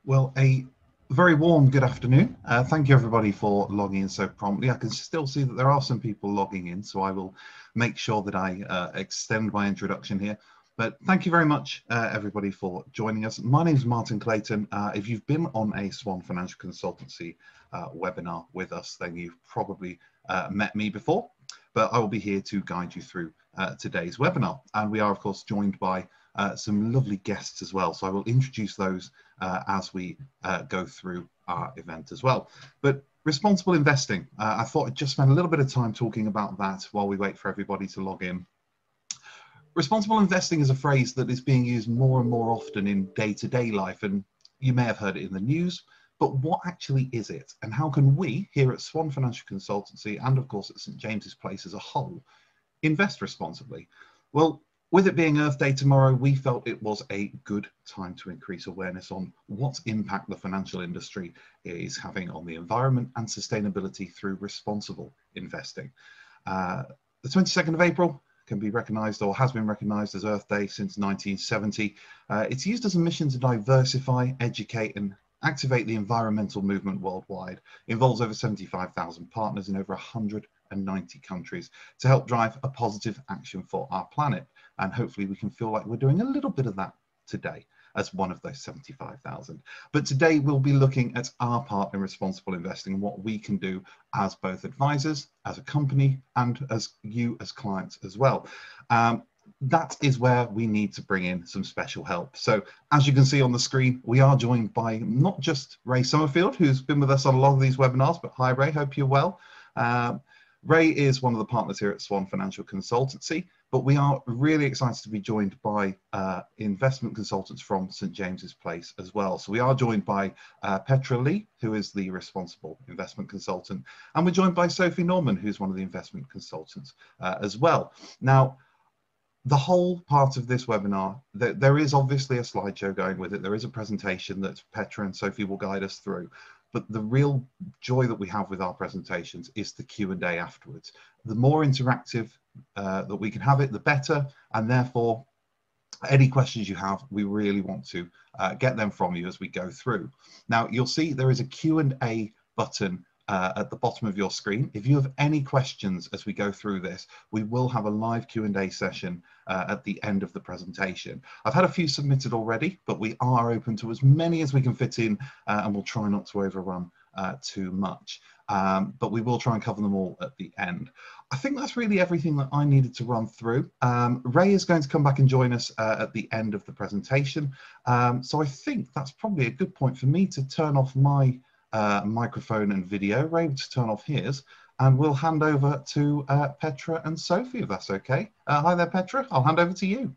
Well, a very warm good afternoon. Thank you everybody for logging in so promptly. I can still see that there are some people logging in, so I will make sure that I extend my introduction here. But thank you very much, everybody, for joining us. My name is Martin Clayton. If you've been on a Swan Financial Consultancy webinar with us, then you've probably met me before, but I will be here to guide you through today's webinar. And we are, of course, joined by some lovely guests as well. So I will introduce those as we go through our event as well. But responsible investing, I thought I'd just spend a little bit of time talking about that while we wait for everybody to log in. Responsible investing is a phrase that is being used more and more often in day-to-day life, and you may have heard it in the news, but what actually is it? And how can we here at Swan Financial Consultancy, and of course at St James's Place as a whole, invest responsibly? Well, with it being Earth Day tomorrow, we felt it was a good time to increase awareness on what impact the financial industry is having on the environment and sustainability through responsible investing. The 22nd of April can be recognised, or has been recognised, as Earth Day since 1970. It's used as a mission to diversify, educate and activate the environmental movement worldwide. It involves over 75,000 partners in over 190 countries to help drive a positive action for our planet. And hopefully we can feel like we're doing a little bit of that today as one of those 75,000. But today we'll be looking at our part in responsible investing and what we can do as both advisors, as a company, and as you as clients as well. That is where we need to bring in some special help. So as you can see on the screen, we are joined by not just Ray Sommerfield, who's been with us on a lot of these webinars, but hi Ray, hope you're well. Ray is one of the partners here at Swan Financial Consultancy, but we are really excited to be joined by investment consultants from St James's Place as well. So we are joined by Petra Lee, who is the responsible investment consultant, and we're joined by Sophie Norman, who's one of the investment consultants as well. Now, the whole part of this webinar, there is obviously a slideshow going with it. There is a presentation that Petra and Sophie will guide us through. But the real joy that we have with our presentations is the Q&A afterwards. The more interactive that we can have it, the better. And therefore, any questions you have, we really want to get them from you as we go through. Now, you'll see there is a Q&A button at the bottom of your screen. If you have any questions as we go through this, we will have a live Q&A session at the end of the presentation. I've had a few submitted already, but we are open to as many as we can fit in, and we'll try not to overrun too much. But we will try and cover them all at the end. I think that's really everything that I needed to run through. Ray is going to come back and join us at the end of the presentation. So I think that's probably a good point for me to turn off my microphone and video. Ray to turn off his, and we'll hand over to Petra and Sophie, if that's okay. Hi there, Petra. I'll hand over to you.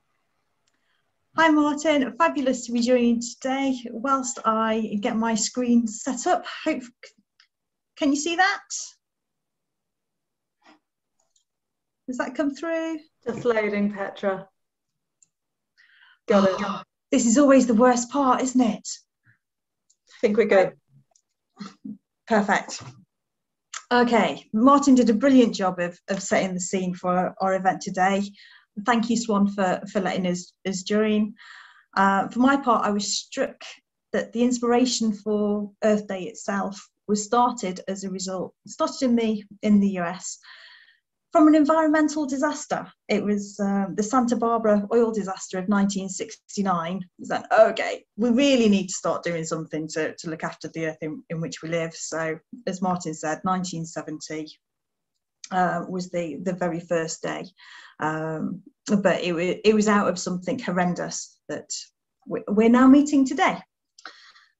Hi, Martin. Fabulous to be joining today. Whilst I get my screen set up, can you see that? Does that come through? Just loading, Petra. Got it. This is always the worst part, isn't it? I think we're good. Perfect. Okay, Martin did a brilliant job of setting the scene for our event today. Thank you, Swan, for letting us join. For my part, I was struck that the inspiration for Earth Day itself was started in the US from an environmental disaster. It was the Santa Barbara oil disaster of 1969. It was like, okay, we really need to start doing something to look after the earth in which we live. So, as Martin said, 1970 was the very first day. But it was out of something horrendous that we're now meeting today.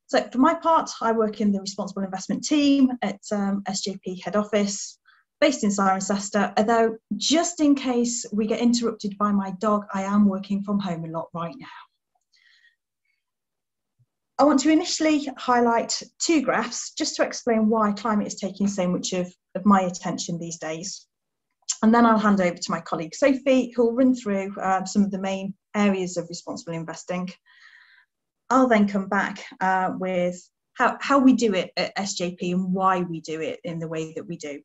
So for my part, I work in the responsible investment team at SJP head office, based in Cirencester, although just in case we get interrupted by my dog, I am working from home a lot right now. I want to initially highlight two graphs just to explain why climate is taking so much of my attention these days. And then I'll hand over to my colleague Sophie, who will run through some of the main areas of responsible investing. I'll then come back with how we do it at SJP and why we do it in the way that we do.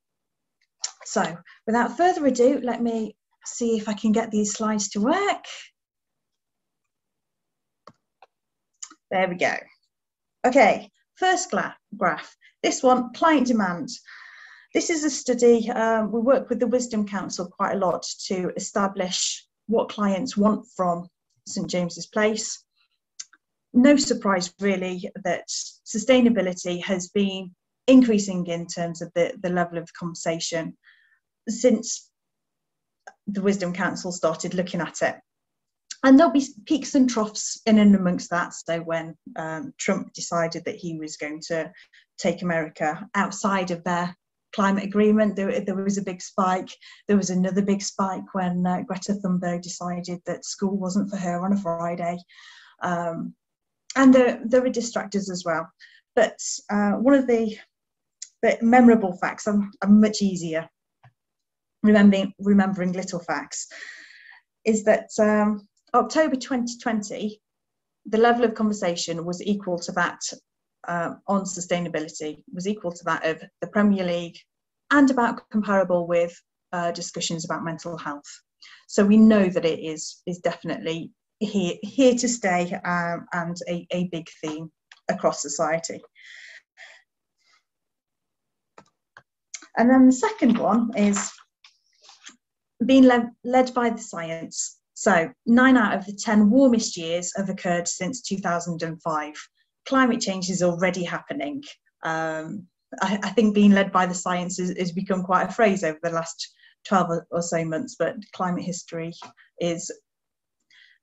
So without further ado, let me see if I can get these slides to work. There we go. Okay, first graph. This one, client demand. This is a study, we work with the Wisdom Council quite a lot to establish what clients want from St James's Place. No surprise really that sustainability has been increasing in terms of the level of conversation since the Wisdom Council started looking at it. And there'll be peaks and troughs in and amongst that. So when Trump decided that he was going to take America outside of their climate agreement, there was a big spike. There was another big spike when Greta Thunberg decided that school wasn't for her on a Friday. And there are distractors as well. But one of the memorable facts, I'm much easier remembering little facts, is that October 2020, the level of conversation was equal to that on sustainability, was equal to that of the Premier League and about comparable with discussions about mental health. So we know that it is definitely here to stay and a big theme across society. And then the second one is being led by the science. So 9 out of the 10 warmest years have occurred since 2005. Climate change is already happening. I think being led by the science has become quite a phrase over the last 12 or so months, but climate history is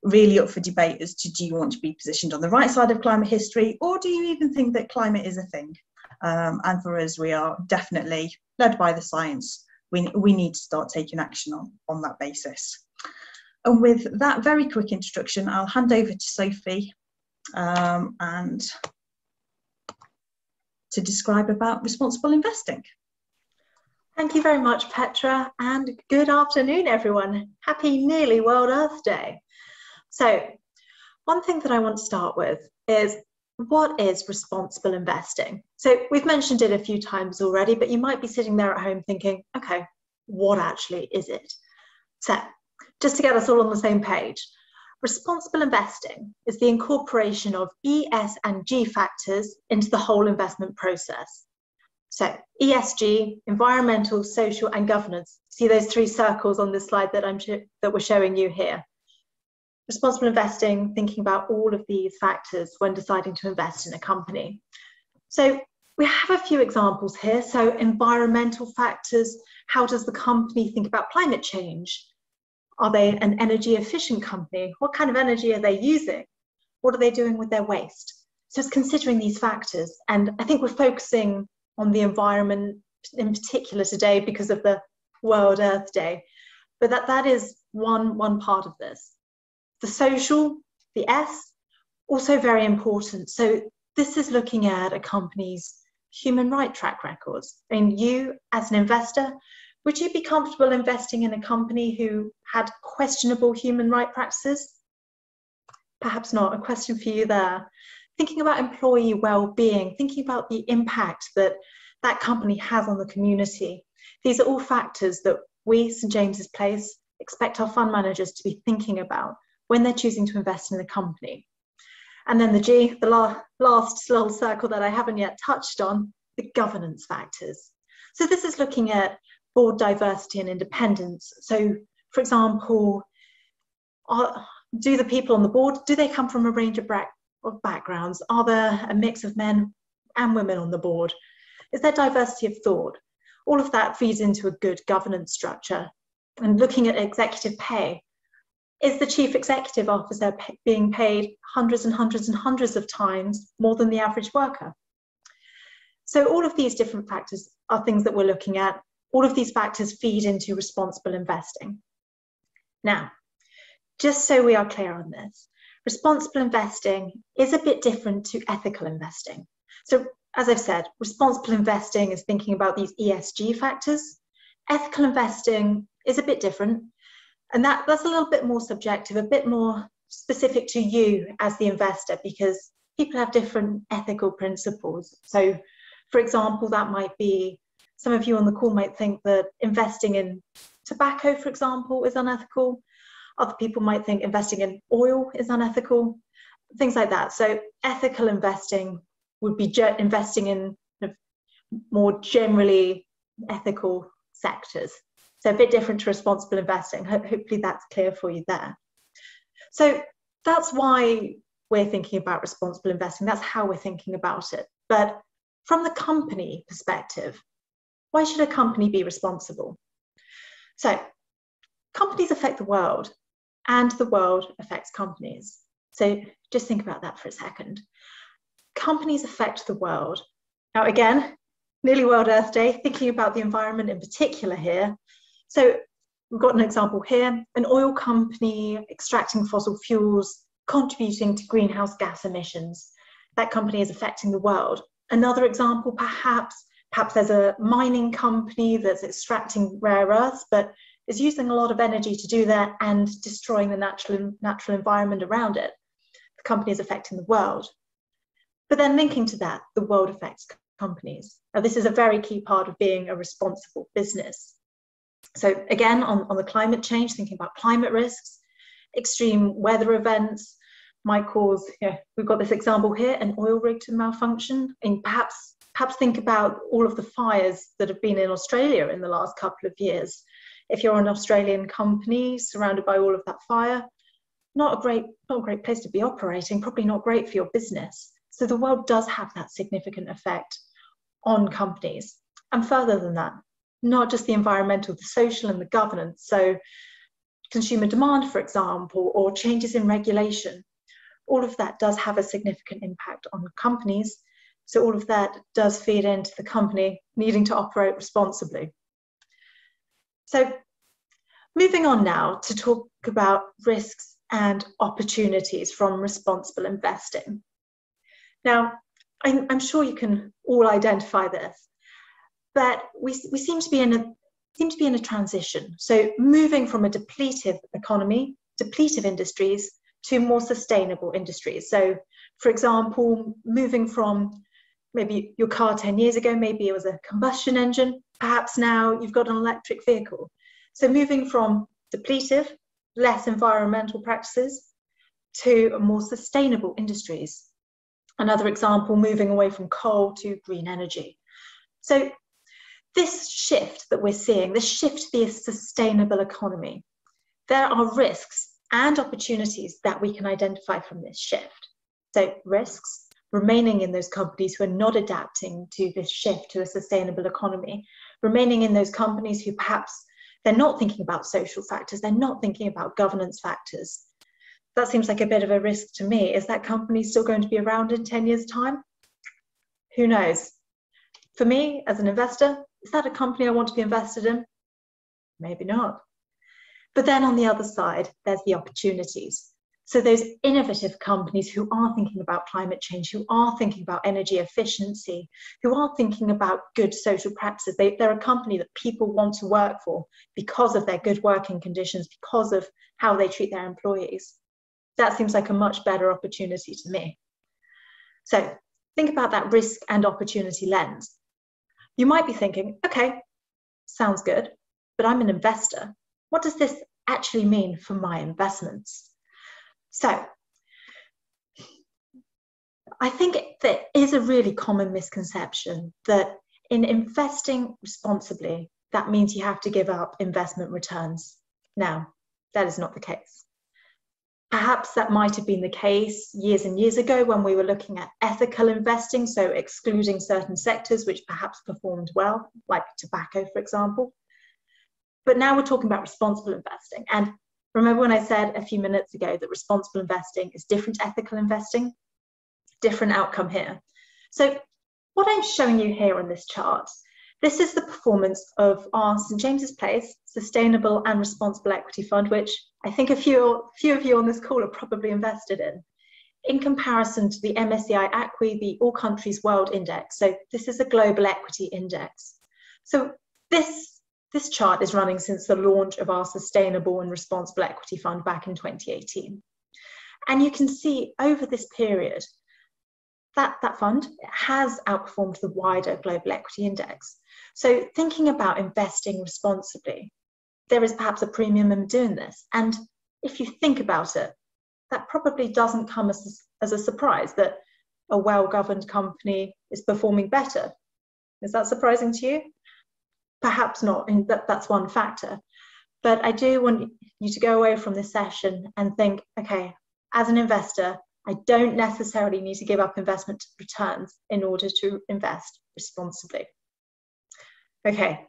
really up for debate as to, do you want to be positioned on the right side of climate history, or do you even think that climate is a thing? And for us, we are definitely led by the science. We need to start taking action on that basis. And with that very quick introduction, I'll hand over to Sophie and to describe about responsible investing. Thank you very much, Petra, and good afternoon, everyone. Happy nearly World Earth Day. So, one thing that I want to start with is, what is responsible investing? So we've mentioned it a few times already, but you might be sitting there at home thinking, okay, what actually is it? So just to get us all on the same page, responsible investing is the incorporation of E, S, and G factors into the whole investment process. So ESG, environmental, social, and governance. See those 3 circles on this slide that we're showing you here. Responsible investing, thinking about all of these factors when deciding to invest in a company. So we have a few examples here. So environmental factors, how does the company think about climate change? Are they an energy efficient company? What kind of energy are they using? What are they doing with their waste? So it's considering these factors. And I think we're focusing on the environment in particular today because of the World Earth Day. But that is one part of this. The social, the S, also very important. So this is looking at a company's human rights track records. And you, as an investor, would you be comfortable investing in a company who had questionable human rights practices? Perhaps not. A question for you there. Thinking about employee well-being, thinking about the impact that that company has on the community. These are all factors that we, St James's Place, expect our fund managers to be thinking about when they're choosing to invest in a company. And then the G, the last little circle that I haven't yet touched on, the governance factors. So this is looking at board diversity and independence. So, for example, do the people on the board, do they come from a range of backgrounds? Are there a mix of men and women on the board? Is there diversity of thought? All of that feeds into a good governance structure. And looking at executive pay, is the chief executive officer being paid hundreds and hundreds and hundreds of times more than the average worker? So all of these different factors are things that we're looking at. All of these factors feed into responsible investing. Now, just so we are clear on this, responsible investing is a bit different to ethical investing. So as I've said, responsible investing is thinking about these ESG factors. Ethical investing is a bit different. And that's a little bit more subjective, a bit more specific to you as the investor, because people have different ethical principles. So, for example, that might be, some of you on the call might think that investing in tobacco, for example, is unethical. Other people might think investing in oil is unethical, things like that. So ethical investing would be investing in more generally ethical sectors. So a bit different to responsible investing. Hopefully that's clear for you there. So that's why we're thinking about responsible investing. That's how we're thinking about it. But from the company perspective, why should a company be responsible? So companies affect the world, and the world affects companies. So just think about that for a second. Companies affect the world. Now again, nearly World Earth Day, thinking about the environment in particular here. So we've got an example here, an oil company extracting fossil fuels, contributing to greenhouse gas emissions. That company is affecting the world. Another example, perhaps there's a mining company that's extracting rare earths, but is using a lot of energy to do that and destroying the natural environment around it. The company is affecting the world. But then linking to that, the world affects companies. Now, this is a very key part of being a responsible business. So again, on the climate change, thinking about climate risks, extreme weather events might cause, we've got this example here, an oil rig to malfunction. And perhaps think about all of the fires that have been in Australia in the last couple of years. If you're an Australian company surrounded by all of that fire, not a great place to be operating, probably not great for your business. So the world does have that significant effect on companies. And further than that, not just the environmental, the social and the governance. So consumer demand, for example, or changes in regulation, all of that does have a significant impact on companies. So all of that does feed into the company needing to operate responsibly. So moving on now to talk about risks and opportunities from responsible investing. Now, I'm sure you can all identify this, but we seem to be in a transition. So moving from a depletive economy, depletive industries, to more sustainable industries. So, for example, moving from maybe your car 10 years ago, maybe it was a combustion engine, perhaps now you've got an electric vehicle. So moving from depletive, less environmental practices to more sustainable industries. Another example, moving away from coal to green energy. So this shift that we're seeing, this shift to the sustainable economy, there are risks and opportunities that we can identify from this shift. So risks, remaining in those companies who are not adapting to this shift to a sustainable economy, remaining in those companies who perhaps they're not thinking about social factors, they're not thinking about governance factors. That seems like a bit of a risk to me. Is that company still going to be around in 10 years' time? Who knows? For me, as an investor, is that a company I want to be invested in? Maybe not. But then on the other side, there's the opportunities. So those innovative companies who are thinking about climate change, who are thinking about energy efficiency, who are thinking about good social practices, they're a company that people want to work for because of their good working conditions, because of how they treat their employees. That seems like a much better opportunity to me. So think about that risk and opportunity lens. You might be thinking, okay, sounds good, but I'm an investor. What does this actually mean for my investments? So I think there is a really common misconception that in investing responsibly, that means you have to give up investment returns. Now, that is not the case. Perhaps that might have been the case years and years ago when we were looking at ethical investing, so excluding certain sectors which perhaps performed well, like tobacco, for example. But now we're talking about responsible investing. And remember when I said a few minutes ago that responsible investing is different to ethical investing? Different outcome here. So what I'm showing you here on this chart, this is the performance of our St. James's Place Sustainable and Responsible Equity Fund, which I think a few of you on this call are probably invested in comparison to the MSCI ACWI, the All Countries World Index. So this is a global equity index. So this chart is running since the launch of our Sustainable and Responsible Equity Fund back in 2018. And you can see over this period that fund has outperformed the wider global equity index. So thinking about investing responsibly, there is perhaps a premium in doing this. And if you think about it, that probably doesn't come as a surprise that, a well-governed company is performing better. Is that surprising to you? Perhaps not, and that's one factor. But I do want you to go away from this session and think, okay, as an investor, I don't necessarily need to give up investment returns in order to invest responsibly. Okay,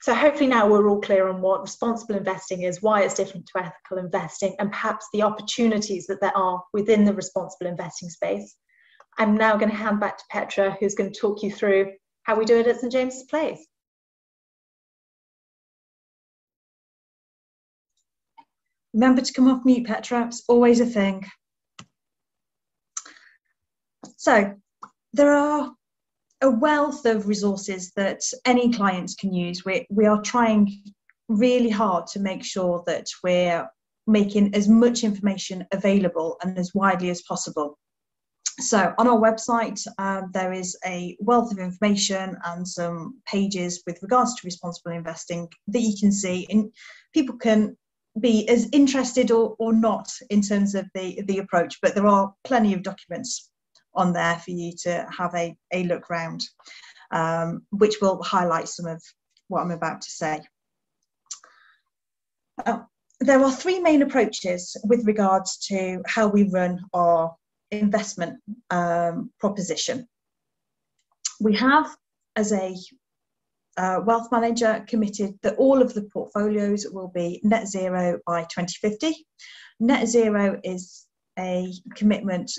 so hopefully now we're all clear on what responsible investing is, why it's different to ethical investing, and perhaps the opportunities that there are within the responsible investing space. I'm now going to hand back to Petra, who's going to talk you through how we do it at St. James's Place. Remember to come off mute, Petra, it's always a thing. So there are a wealth of resources that any clients can use. We are trying really hard to make sure that we're making as much information available and as widely as possible. So on our website, there is a wealth of information and some pages with regards to responsible investing that you can see, and people can be as interested or not in terms of the approach, but there are plenty of documents on there for you to have a look round, which will highlight some of what I'm about to say. There are three main approaches with regards to how we run our investment proposition. We have, as a wealth manager, committed that all of the portfolios will be net zero by 2050. Net zero is a commitment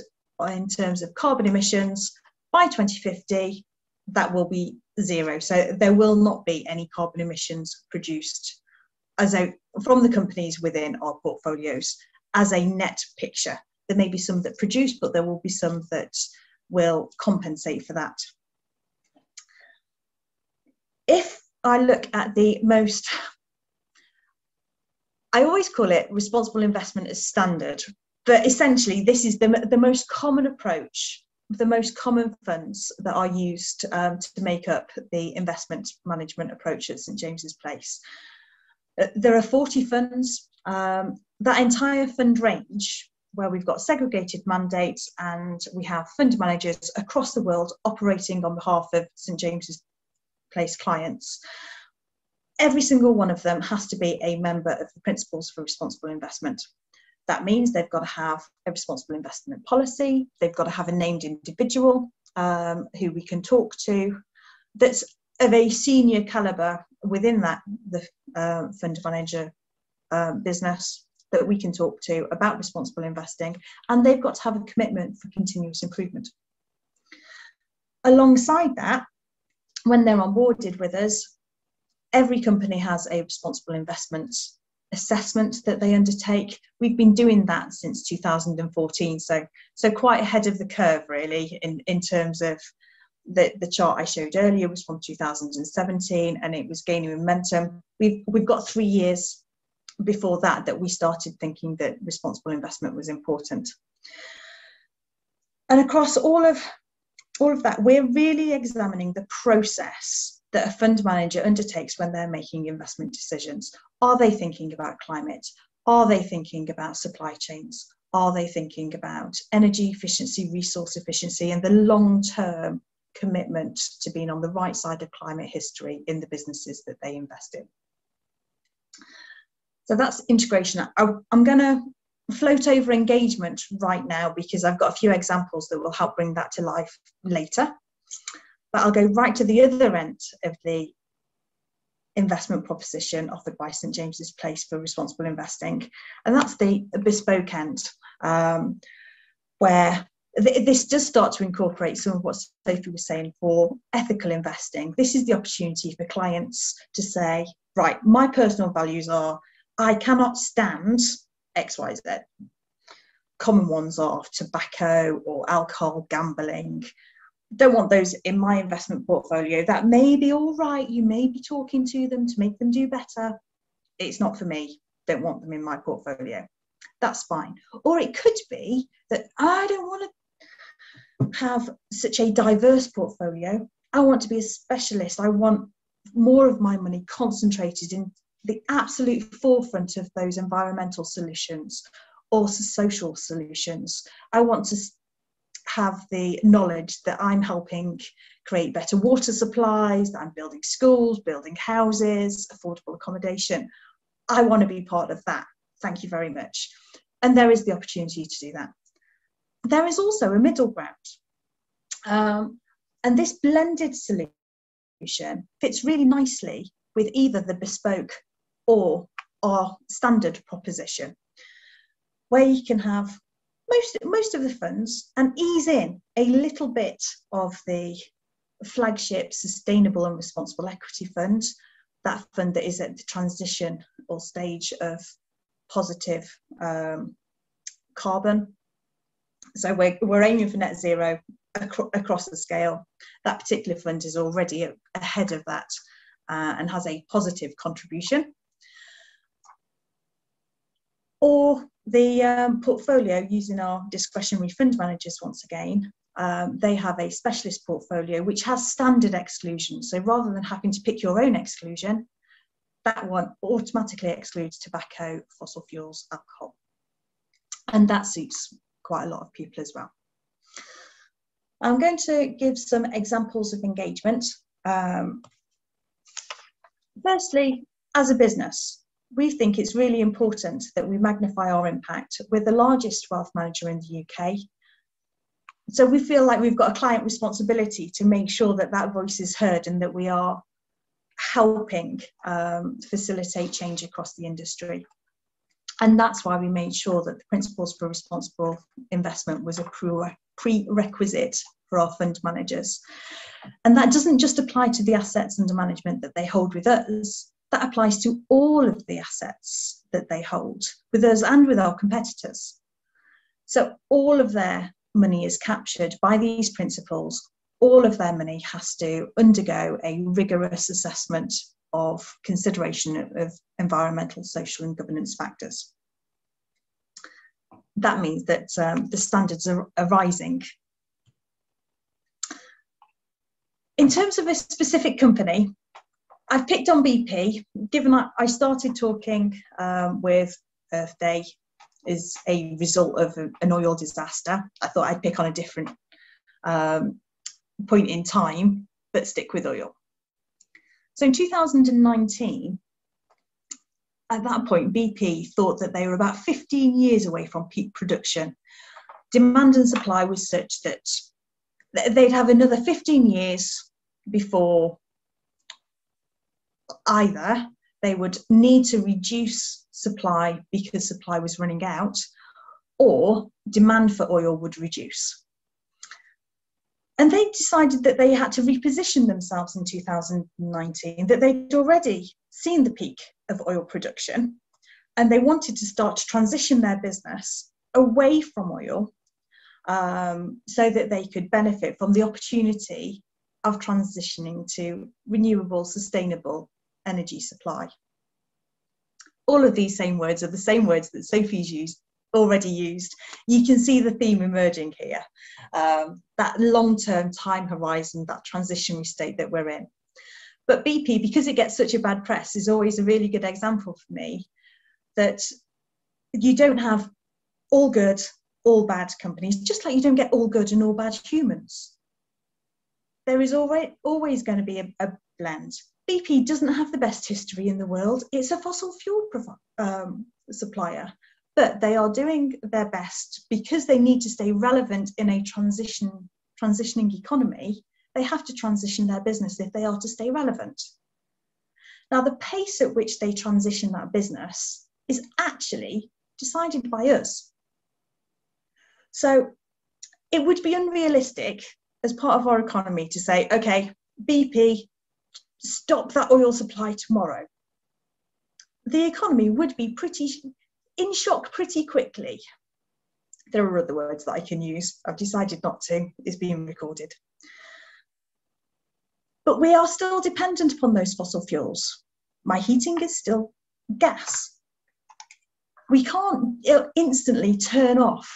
in terms of carbon emissions. By 2050, that will be zero. So there will not be any carbon emissions produced from the companies within our portfolios as a net picture. There may be some that produce, but there will be some that will compensate for that. If I look at the most, I always call it responsible investment as standard, but essentially this is the most common approach, the most common funds that are used to make up the investment management approach at St. James's Place. There are 40 funds. That entire fund range, where we've got segregated mandates and we have fund managers across the world operating on behalf of St. James's Place clients. Every single one of them has to be a member of the Principles for Responsible Investment. That means they've got to have a responsible investment policy, they've got to have a named individual who we can talk to that's of a senior calibre within the fund manager business that we can talk to about responsible investing, and they've got to have a commitment for continuous improvement. Alongside that, when they're onboarded with us, every company has a responsible investment assessment that they undertake. We've been doing that since 2014, so quite ahead of the curve really in terms of the chart I showed earlier was from 2017 and it was gaining momentum. We've got 3 years before that we started thinking that responsible investment was important. And across all of that, we're really examining the process that a fund manager undertakes when they're making investment decisions. Are they thinking about climate? Are they thinking about supply chains? Are they thinking about energy efficiency, resource efficiency, and the long-term commitment to being on the right side of climate history in the businesses that they invest in? So that's integration. I'm going to float over engagement right now because I've got a few examples that will help bring that to life later. But I'll go right to the other end of the investment proposition offered by St. James's Place for responsible investing, and that's the bespoke end, where this does start to incorporate some of what Sophie was saying for ethical investing. This is the opportunity for clients to say, right, my personal values are, I cannot stand X, Y, Z. Common ones are tobacco or alcohol, gambling. Don't want those in my investment portfolio. That may be all right. You may be talking to them to make them do better. It's not for me. Don't want them in my portfolio. That's fine. Or it could be that I don't want to have such a diverse portfolio. I want to be a specialist. I want more of my money concentrated in the absolute forefront of those environmental solutions or social solutions. I want to have the knowledge that I'm helping create better water supplies, that I'm building schools, building houses, affordable accommodation. I want to be part of that. Thank you very much. And there is the opportunity to do that. There is also a middle ground. And this blended solution fits really nicely with either the bespoke or our standard proposition, where you can have most of the funds and ease in a little bit of the flagship sustainable and responsible equity fund, that fund that is at the transition or stage of positive carbon. So we're aiming for net zero across the scale. That particular fund is already ahead of that and has a positive contribution. Or the portfolio using our discretionary fund managers once again. They have a specialist portfolio which has standard exclusion. So rather than having to pick your own exclusion, that one automatically excludes tobacco, fossil fuels, alcohol. And that suits quite a lot of people as well. I'm going to give some examples of engagement. Firstly, as a business, we think it's really important that we magnify our impact. We're the largest wealth manager in the UK. So we feel like we've got a client responsibility to make sure that that voice is heard and that we are helping facilitate change across the industry. And that's why we made sure that the Principles for Responsible Investment was a prerequisite for our fund managers. And that doesn't just apply to the assets under management that they hold with us, that applies to all of the assets that they hold with us and with our competitors. So all of their money is captured by these principles. All of their money has to undergo a rigorous assessment of consideration of environmental, social and governance factors. That means that the standards are rising. In terms of a specific company, I've picked on BP, given that I started talking with Earth Day is a result of an oil disaster. I thought I'd pick on a different point in time, but stick with oil. So in 2019, at that point, BP thought that they were about 15 years away from peak production. Demand and supply was such that they'd have another 15 years before either they would need to reduce supply because supply was running out, or demand for oil would reduce. And they decided that they had to reposition themselves in 2019, that they'd already seen the peak of oil production, and they wanted to start to transition their business away from oil so that they could benefit from the opportunity of transitioning to renewable, sustainable energy supply. All of these same words are the same words that Sophie's already used. You can see the theme emerging here, that long-term time horizon, that transitionary state that we're in. But BP, because it gets such a bad press, is always a really good example for me that you don't have all good, all bad companies, just like you don't get all good and all bad humans. There is always going to be a blend. BP doesn't have the best history in the world. It's a fossil fuel supplier, but they are doing their best because they need to stay relevant in a transitioning economy. They have to transition their business if they are to stay relevant. Now, the pace at which they transition that business is actually decided by us. So it would be unrealistic as part of our economy to say, okay, BP, stop that oil supply tomorrow. The economy would be in shock pretty quickly. There are other words that I can use. I've decided not to. It's being recorded. But we are still dependent upon those fossil fuels. My heating is still gas. We can't instantly turn off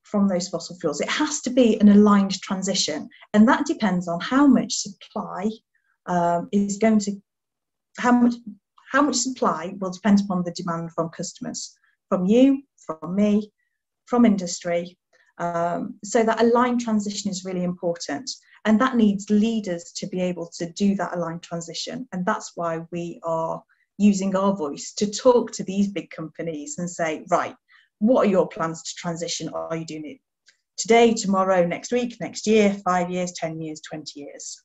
from those fossil fuels. It has to be an aligned transition, and that depends on how much supply is going to, how much supply will depend upon the demand from customers, from you, from me, from industry, So that aligned transition is really important. And that needs leaders to be able to do that aligned transition. And that's why we are using our voice to talk to these big companies and say, right, what are your plans to transition? Are you doing it today, tomorrow, next week, next year, 5 years, 10 years, 20 years?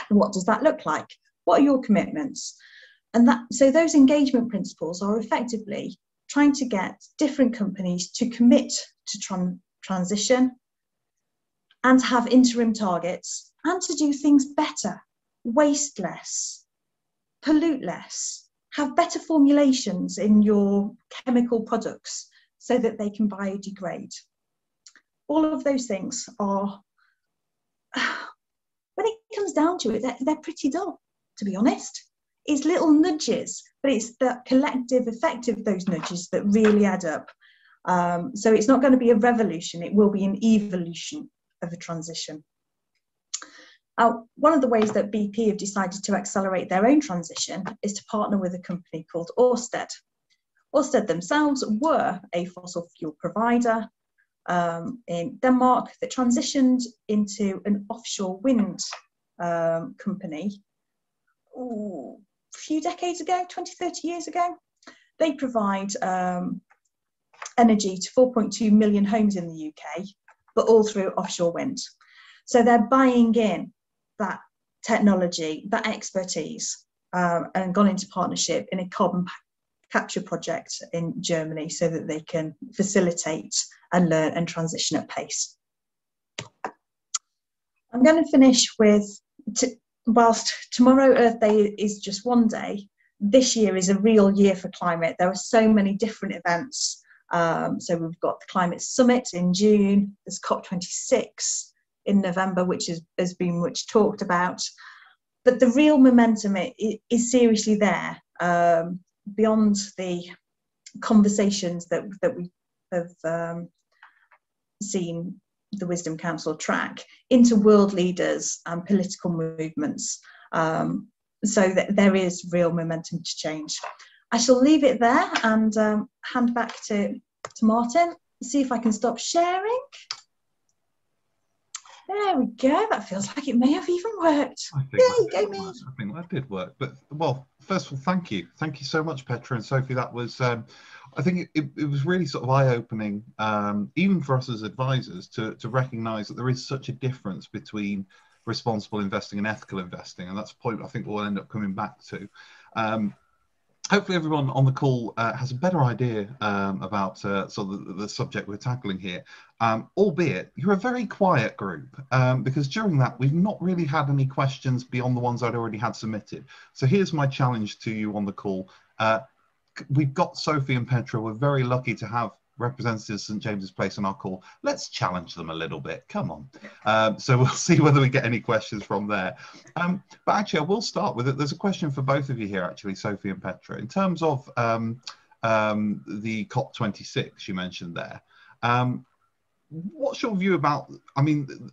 What does that look like? What are your commitments? And so those engagement principles are effectively trying to get different companies to commit to transition and have interim targets and to do things better, waste less, pollute less, have better formulations in your chemical products so that they can biodegrade. All of those things are, when it comes down to it, they're pretty dull, to be honest. It's little nudges, but it's the collective effect of those nudges that really add up. So it's not going to be a revolution, it will be an evolution of a transition. One of the ways that BP have decided to accelerate their own transition is to partner with a company called Ørsted. Ørsted themselves were a fossil fuel provider in Denmark that transitioned into an offshore wind company a few decades ago, 20, 30 years ago. They provide energy to 4.2 million homes in the UK, but all through offshore wind. So they're buying in that technology, that expertise, and gone into partnership in a carbon capture project in Germany so that they can facilitate and learn and transition at pace. I'm going to finish with, whilst tomorrow Earth Day is just one day, this year is a real year for climate. There are so many different events. So we've got the Climate Summit in June, there's COP26 in November, which has been much talked about. But the real momentum is seriously there, beyond the conversations that we have seen the Wisdom Council track into world leaders and political movements. So that there is real momentum to change. I shall leave it there and hand back to Martin, see if I can stop sharing. There we go. That feels like it may have even worked. I think that did work. But, well, first of all, thank you. Thank you so much, Petra and Sophie. That was, I think it was really sort of eye-opening, even for us as advisors, to recognise that there is such a difference between responsible investing and ethical investing. And that's a point I think we'll end up coming back to. Hopefully everyone on the call has a better idea about sort of the subject we're tackling here, albeit you're a very quiet group, because during that we've not really had any questions beyond the ones I'd already had submitted. So here's my challenge to you on the call. We've got Sophie and Petra. We're very lucky to have representatives of St James's Place on our call. Let's challenge them a little bit. Come on. So we'll see whether we get any questions from there. But actually, I will start with it. There's a question for both of you here, actually, Sophie and Petra. In terms of the COP26 you mentioned there, what's your view about, I mean,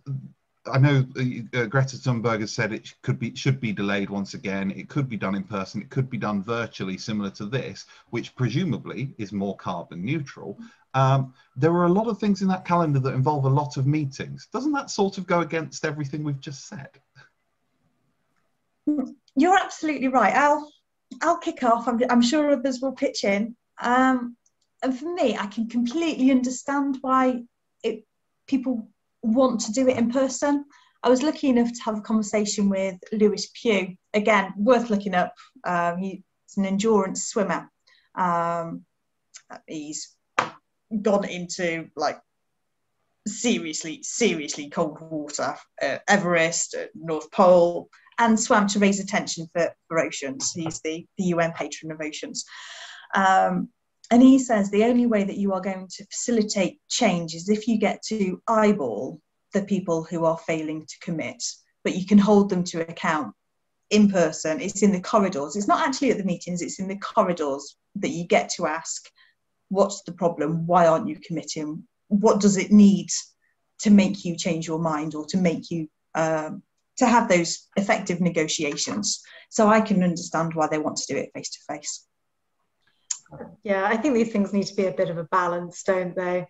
I know Greta Thunberg has said it should be delayed once again. It could be done in person. It could be done virtually, similar to this, which presumably is more carbon neutral. There are a lot of things in that calendar that involve a lot of meetings. Doesn't that sort of go against everything we've just said? You're absolutely right. I'll kick off. I'm sure others will pitch in. And for me, I can completely understand why people want to do it in person. I was lucky enough to have a conversation with Lewis Pugh, again worth looking up. He's an endurance swimmer. He's gone into like seriously cold water, Everest, North Pole, and swam to raise attention for oceans. He's the UN patron of oceans. And he says the only way that you are going to facilitate change is if you get to eyeball the people who are failing to commit, but you can hold them to account in person. It's in the corridors. It's not actually at the meetings, it's in the corridors that you get to ask, what's the problem? Why aren't you committing? What does it need to make you change your mind or to make you, to have those effective negotiations? So I can understand why they want to do it face to face. Yeah, I think these things need to be a bit of a balance, don't they?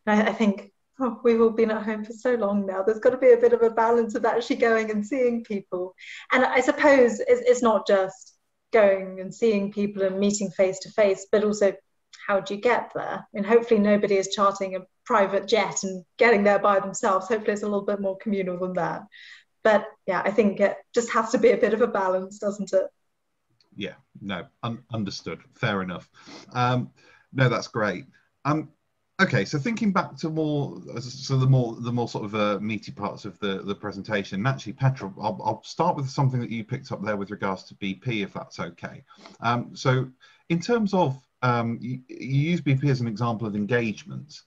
I think Oh, we've all been at home for so long now. There's got to be a bit of a balance of actually going and seeing people. And I suppose it's not just going and seeing people and meeting face to face, but also how do you get there? And hopefully nobody is charting a private jet and getting there by themselves. Hopefully it's a little bit more communal than that. But yeah, I think it just has to be a bit of a balance, doesn't it? Yeah, no, understood. Fair enough. No, that's great. Okay, so thinking back to the more sort of meaty parts of the presentation. Naturally, Petra, I'll start with something that you picked up there with regards to BP, if that's okay. So in terms of you use BP as an example of engagement,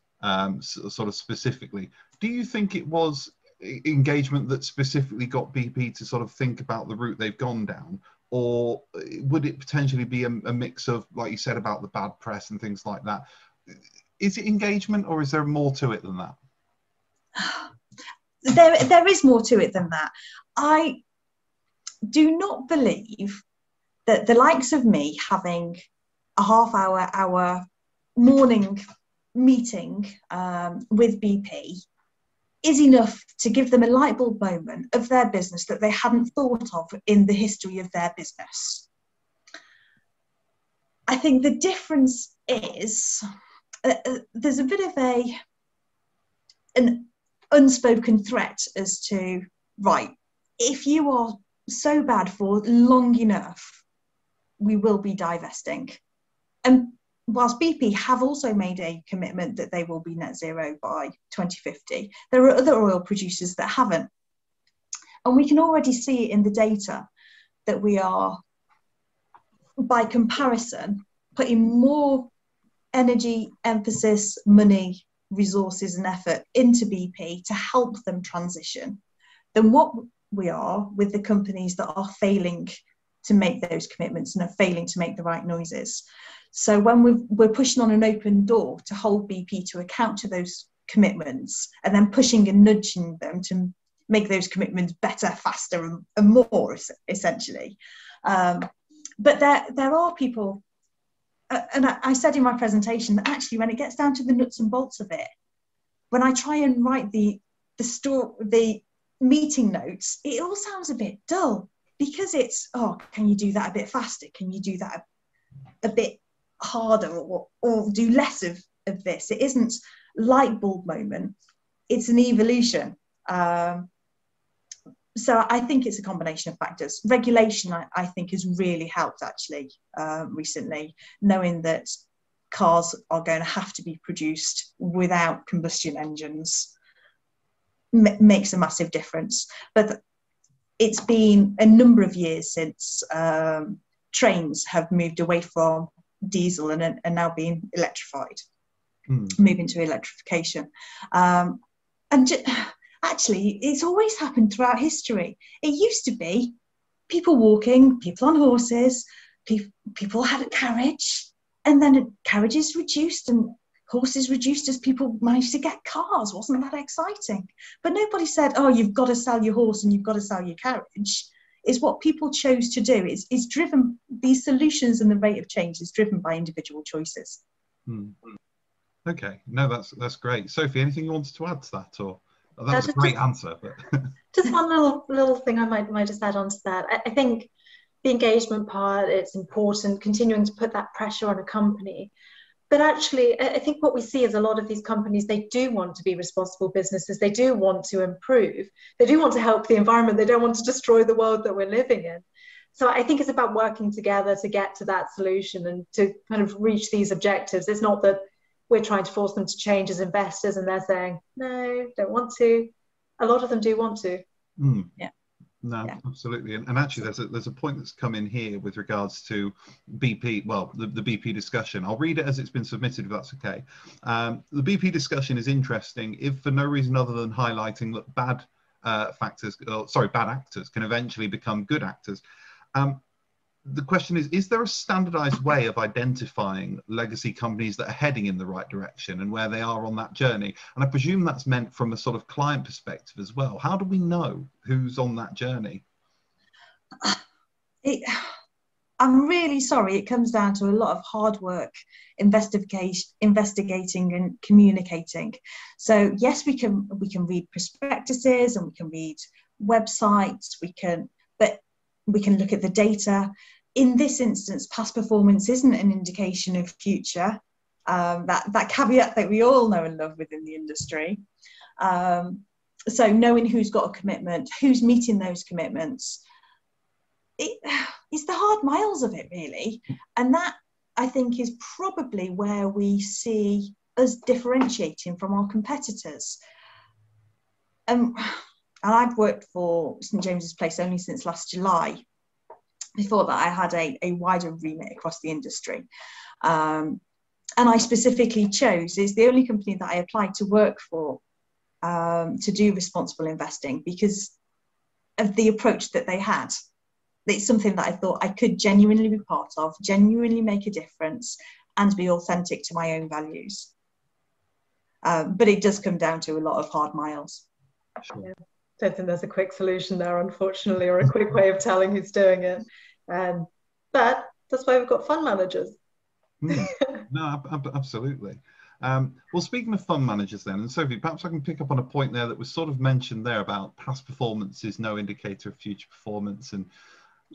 sort of specifically. Do you think it was engagement that specifically got BP to sort of think about the route they've gone down? Or would it potentially be a mix of, like you said, about the bad press and things like that? Is it engagement, or is there more to it than that? There is more to it than that. I do not believe that the likes of me having a hour morning meeting with BP is enough to give them a light bulb moment of their business that they hadn't thought of in the history of their business. I think the difference is there's a bit of an unspoken threat as to, right, if you are so bad for long enough, we will be divesting. And whilst BP have also made a commitment that they will be net zero by 2050, there are other oil producers that haven't. And we can already see in the data that we are, by comparison, putting more energy, emphasis, money, resources and effort into BP to help them transition than what we are with the companies that are failing to make those commitments and are failing to make the right noises. So when we're pushing on an open door to hold BP to account to those commitments and then pushing and nudging them to make those commitments better, faster and more, essentially. But there are people, and I said in my presentation that actually when it gets down to the nuts and bolts of it, when I try and write the meeting notes, it all sounds a bit dull because it's, oh, can you do that a bit faster? Can you do that a bit harder or do less of this? It isn't light bulb moment, it's an evolution. So I think it's a combination of factors. Regulation, I think, has really helped actually recently, knowing that cars are going to have to be produced without combustion engines makes a massive difference. But it's been a number of years since trains have moved away from diesel and are now being electrified, moving to electrification. Actually, it's always happened throughout history. It used to be people walking, people on horses, people had a carriage, and then carriages reduced and horses reduced as people managed to get cars. Wasn't that exciting? But nobody said, oh, you've got to sell your horse and you've got to sell your carriage. It's what people chose to do. It's driven, these solutions and the rate of change is driven by individual choices. Okay, no, that's great. Sophie, anything you wanted to add to that? Or that was a great answer. But just one little thing I might just add on to that. I think the engagement part, it's important, continuing to put that pressure on a company. But actually, I think what we see is a lot of these companies, they do want to be responsible businesses. They do want to improve. They do want to help the environment. They don't want to destroy the world that we're living in. So I think it's about working together to get to that solution and to kind of reach these objectives. It's not that we're trying to force them to change as investors and they're saying, no, don't want to. A lot of them do want to. Yeah. No, yeah. Absolutely. And actually, there's a point that's come in here with regards to BP, well, the BP discussion. I'll read it as it's been submitted, if that's okay. The BP discussion is interesting, if for no reason other than highlighting that bad actors can eventually become good actors. The question is there a standardized way of identifying legacy companies that are heading in the right direction and where they are on that journey? And I presume that's meant from a sort of client perspective as well. How do we know who's on that journey? I'm really sorry, it comes down to a lot of hard work, investigating and communicating. So yes, we can read prospectuses and we can read websites, but we can look at the data. In this instance, past performance isn't an indication of future. That caveat that we all know and love within the industry. So knowing who's got a commitment, who's meeting those commitments, it's the hard miles of it, really. And that, I think, is probably where we see us differentiating from our competitors. And I've worked for St James's Place only since last July. Before that, I had a wider remit across the industry. And I specifically chose, it's the only company that I applied to work for to do responsible investing because of the approach that they had. It's something that I thought I could genuinely be part of, genuinely make a difference, and be authentic to my own values. But it does come down to a lot of hard miles. Sure. Yeah. Don't think there's a quick solution there, unfortunately, or a quick way of telling who's doing it. But that's why we've got fund managers. No, absolutely. Well, speaking of fund managers then, and Sophie, perhaps I can pick up on a point there that was sort of mentioned there about past performance is no indicator of future performance, and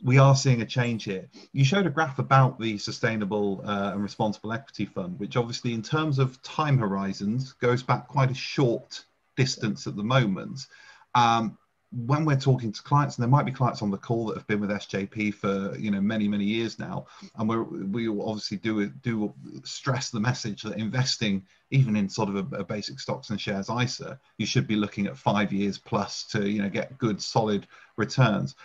we are seeing a change here. You showed a graph about the sustainable and responsible equity fund, which obviously in terms of time horizons goes back quite a short distance at the moment. When we're talking to clients, and there might be clients on the call that have been with SJP for many years now, and we obviously do stress the message that investing, even in sort of a basic stocks and shares ISA, you should be looking at 5 years plus to get good solid returns.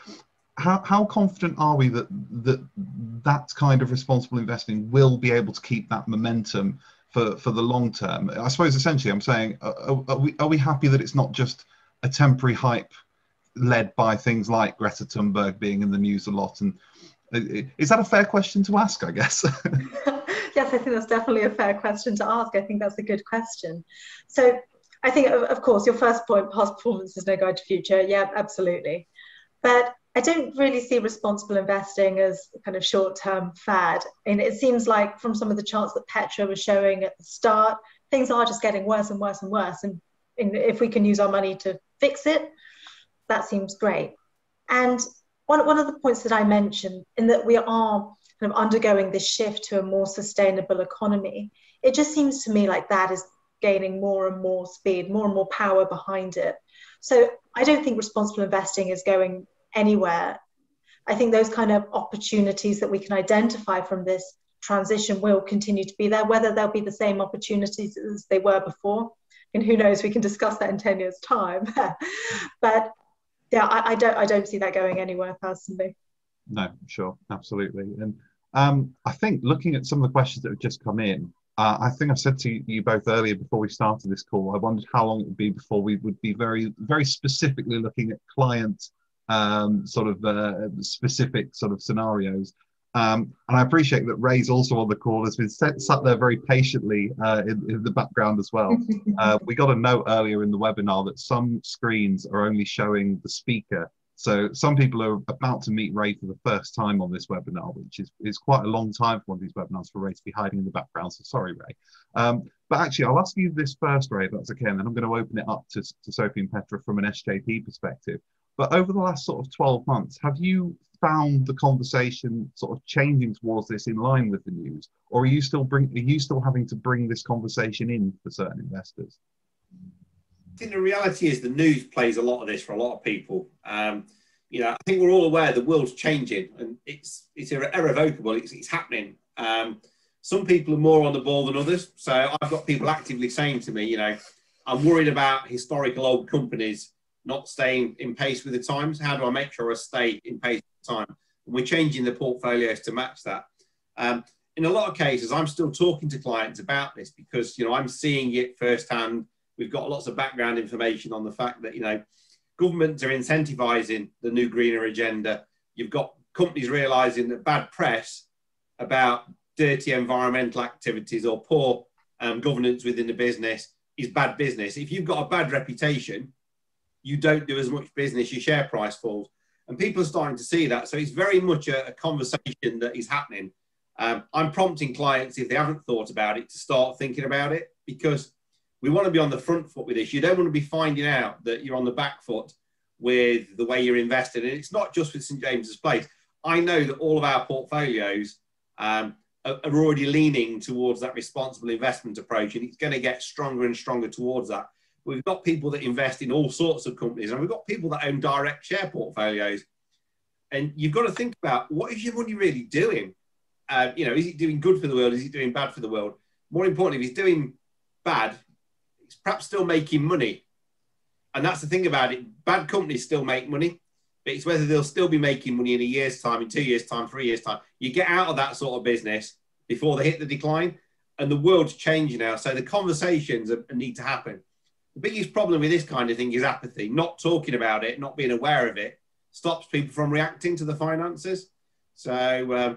How confident are we that kind of responsible investing will be able to keep that momentum for the long term? I suppose essentially I'm saying, are we happy that it's not just a temporary hype led by things like Greta Thunberg being in the news a lot? And is that a fair question to ask, I guess? Yes, I think that's definitely a fair question to ask. I think that's a good question. So I think, of course, your first point, past performance is no guide to future. Yeah, absolutely. But I don't really see responsible investing as a kind of short-term fad. And it seems like from some of the charts that Petra was showing at the start, things are just getting worse and worse and worse. And if we can use our money to fix it, that seems great. And one of the points that I mentioned, in that we are kind of undergoing this shift to a more sustainable economy, it just seems to me like that is gaining more and more speed, more and more power behind it. So I don't think responsible investing is going anywhere. I think those kind of opportunities that we can identify from this transition will continue to be there, whether they'll be the same opportunities as they were before. And who knows, we can discuss that in 10 years' time. But yeah, I don't see that going anywhere personally. No, sure, absolutely. And I think looking at some of the questions that have just come in, I think I said to you both earlier before we started this call, I wondered how long it would be before we would be very, very specifically looking at client specific sort of scenarios. And I appreciate that Ray's also on the call, has been sat there very patiently in the background as well. We got a note earlier in the webinar that some screens are only showing the speaker. So some people are about to meet Ray for the first time on this webinar, which is quite a long time for one of these webinars for Ray to be hiding in the background. So sorry, Ray. But actually, I'll ask you this first, Ray, if that's okay, and then I'm going to open it up to Sophie and Petra from an SJP perspective. But over the last sort of 12 months, have you found the conversation sort of changing towards this in line with the news, or are you still having to bring this conversation in for certain investors? I think the reality is the news plays a lot of this for a lot of people. I think we're all aware the world's changing and it's irrevocable. It's happening. Some people are more on the ball than others. So I've got people actively saying to me, I'm worried about historical old companies not staying in pace with the times. How do I make sure I stay in pace with the time? And we're changing the portfolios to match that. In a lot of cases, I'm still talking to clients about this because, I'm seeing it firsthand. We've got lots of background information on the fact that, governments are incentivizing the new greener agenda. You've got companies realizing that bad press about dirty environmental activities or poor governance within the business is bad business. If you've got a bad reputation, you don't do as much business, your share price falls. And people are starting to see that. So it's very much a conversation that is happening. I'm prompting clients, if they haven't thought about it, to start thinking about it, because we want to be on the front foot with this. You don't want to be finding out that you're on the back foot with the way you're invested. And it's not just with St James's Place. I know that all of our portfolios are already leaning towards that responsible investment approach, and it's going to get stronger and stronger towards that. We've got people that invest in all sorts of companies, and we've got people that own direct share portfolios. And you've got to think about, what is your money really doing? Is it doing good for the world? Is it doing bad for the world? More importantly, if it's doing bad, it's perhaps still making money. And that's the thing about it. Bad companies still make money, but it's whether they'll still be making money in a year's time, in 2 years' time, 3 years' time. You get out of that sort of business before they hit the decline. And the world's changing now. So the conversations need to happen. The biggest problem with this kind of thing is apathy. Not talking about it, not being aware of it, stops people from reacting to the finances. So I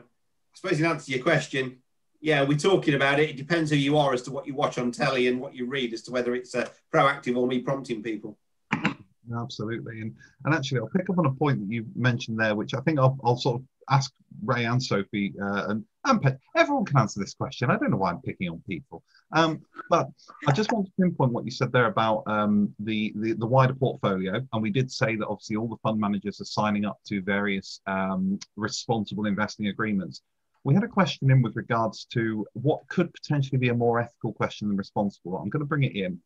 suppose in answer to your question, yeah, we're talking about it. It depends who you are as to what you watch on telly and what you read as to whether it's proactive or me prompting people. Absolutely. And actually, I'll pick up on a point that you mentioned there, which I think I'll sort of ask Ray and Sophie and Pet. Everyone can answer this question. I don't know why I'm picking on people. But I just want to pinpoint what you said there about the wider portfolio. And we did say that obviously all the fund managers are signing up to various responsible investing agreements. We had a question in with regards to what could potentially be a more ethical question than responsible. I'm going to bring it in.